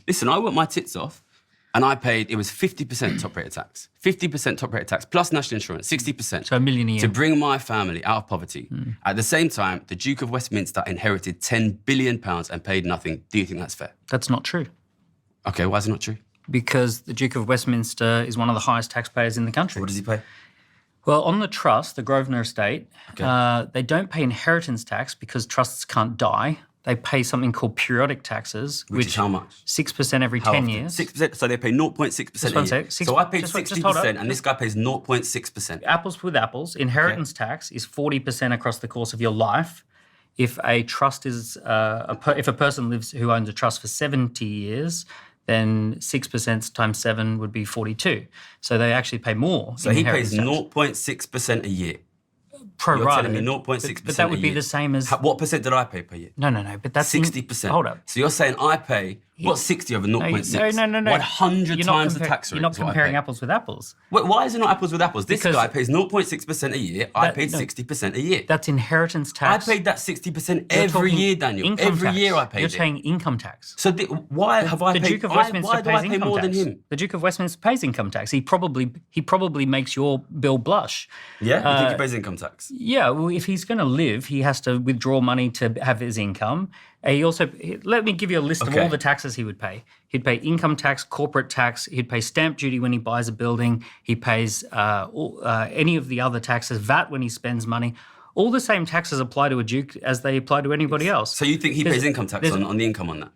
Listen, I worked my tits off and I paid, it was 50% top rate of tax. 50% top rate of tax plus national insurance, 60%. So $1 million a year. To bring my family out of poverty. At the same time, the Duke of Westminster inherited £10 billion and paid nothing. Do you think that's fair? That's not true. Okay, why is it not true? Because the Duke of Westminster is one of the highest taxpayers in the country. What does he pay? Well, on the trust, the Grosvenor estate, they don't pay inheritance tax because trusts can't die. They pay something called periodic taxes, Which is how much? 6% every 10 years. 6%, so they pay 0.6% a year. So I paid 60% and this guy pays 0.6%. Apples with apples, inheritance tax is 40% across the course of your life. If a trust is, if a person lives who owns a trust for 70 years, then 6% times 7 would be 42. So they actually pay more. So he pays 0.6% a year. Pro You're rata. telling me 0.6%. But that would be the same as... What percent did I pay per year? No, but that's... 60%. Hold up. So you're saying I pay, what's 60 over 0.6? No. 100 times the tax rate. You're not comparing apples with apples. Wait, why is it not apples with apples? This guy pays 0.6% a year. I paid 60% a year. That's inheritance tax. I paid that 60% every year, Daniel. Every year I paid it. You're paying income tax. So why have I paid... The Duke of Westminster pays income tax. More than him? The Duke of Westminster pays income tax. He probably makes your bill blush. Yeah? You think he pays income tax? Yeah, well, if he's going to live, he has to withdraw money to have his income. He also, let me give you a list of all the taxes he would pay. He'd pay income tax, corporate tax, he'd pay stamp duty when he buys a building, he pays any of the other taxes, VAT when he spends money. All the same taxes apply to a duke as they apply to anybody else. So you think he pays income tax on the income on that?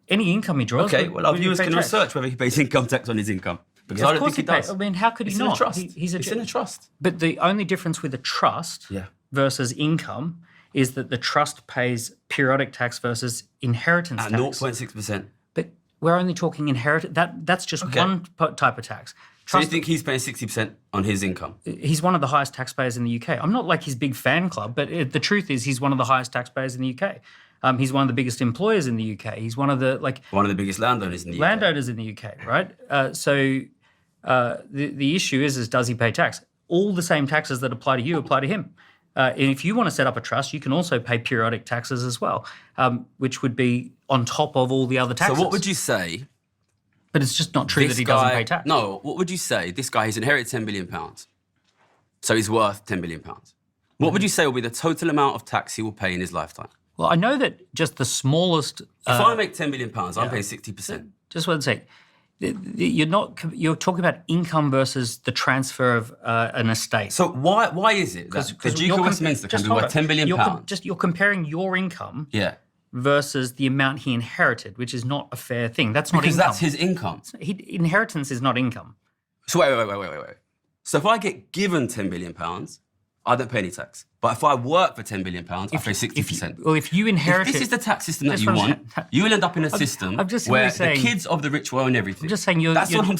Any income he draws. Okay, well our viewers can research whether he pays income tax on his income. Because I don't think he does. I mean, how could he not? It's in a trust. But the only difference with a trust versus income is that the trust pays periodic tax versus inheritance tax. At 0.6%. But we're only talking inheritance. That's just one type of tax. So you think he's paying 60% on his income? He's one of the highest taxpayers in the UK. I'm not like his big fan club, but the truth is he's one of the highest taxpayers in the UK. He's one of the biggest employers in the UK. He's one of the biggest landowners in the UK. Landowners in the UK, right? So the issue is does he pay tax? All the same taxes that apply to you apply to him. And if you want to set up a trust, you can also pay periodic taxes as well, which would be on top of all the other taxes. So what would you say? But it's just not true that he doesn't pay tax. No, what would you say? This guy, he's inherited £10 billion. So he's worth £10 billion. What would you say will be the total amount of tax he will pay in his lifetime? Well, I know that just the smallest... If I make £10 billion, I'm paying 60%. Just one sec. You're talking about income versus the transfer of an estate. So why is it that the Duke of Westminster can be worth £10 billion? You're comparing your income versus the amount he inherited, which is not a fair thing. That's not income. Because that's his income. Inheritance is not income. So wait. So if I get given £10 billion, I don't pay any tax. But if I work for £10 billion, I pay 60%. If you inherit this is the tax system that you want, you will end up in a system where the kids of the rich will own everything. I'm just saying That's what I'm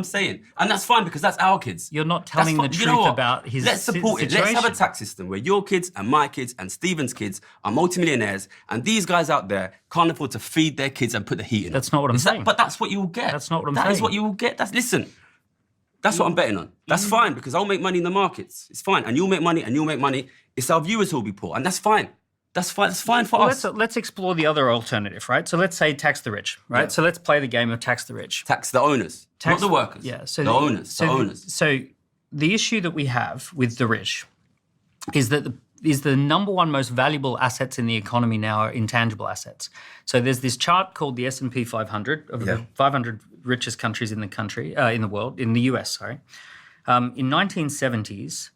saying. And that's fine because that's our kids. You're not telling the truth about his situation. Let's support it. Let's have a tax system where your kids and my kids and Stephen's kids are multimillionaires and these guys out there can't afford to feed their kids and put the heat in. That's not what I'm saying. But that's what you will get. That's not what I'm saying. That is what you will get. Listen. That's what I'm betting on. That's fine because I'll make money in the markets. It's fine. And you'll make money and you'll make money. It's our viewers who will be poor. And that's fine. That's fine. That's fine for us. Let's explore the other alternative, right? So let's say tax the rich, right? Yeah. So let's play the game of tax the rich. Tax the owners, not the workers. Yeah. So the owners. So the issue that we have with the rich is that the number one most valuable assets in the economy now are intangible assets. So there's this chart called the S&P 500 of the 500 richest countries in the country, in the world, in the US, sorry. In 1970s,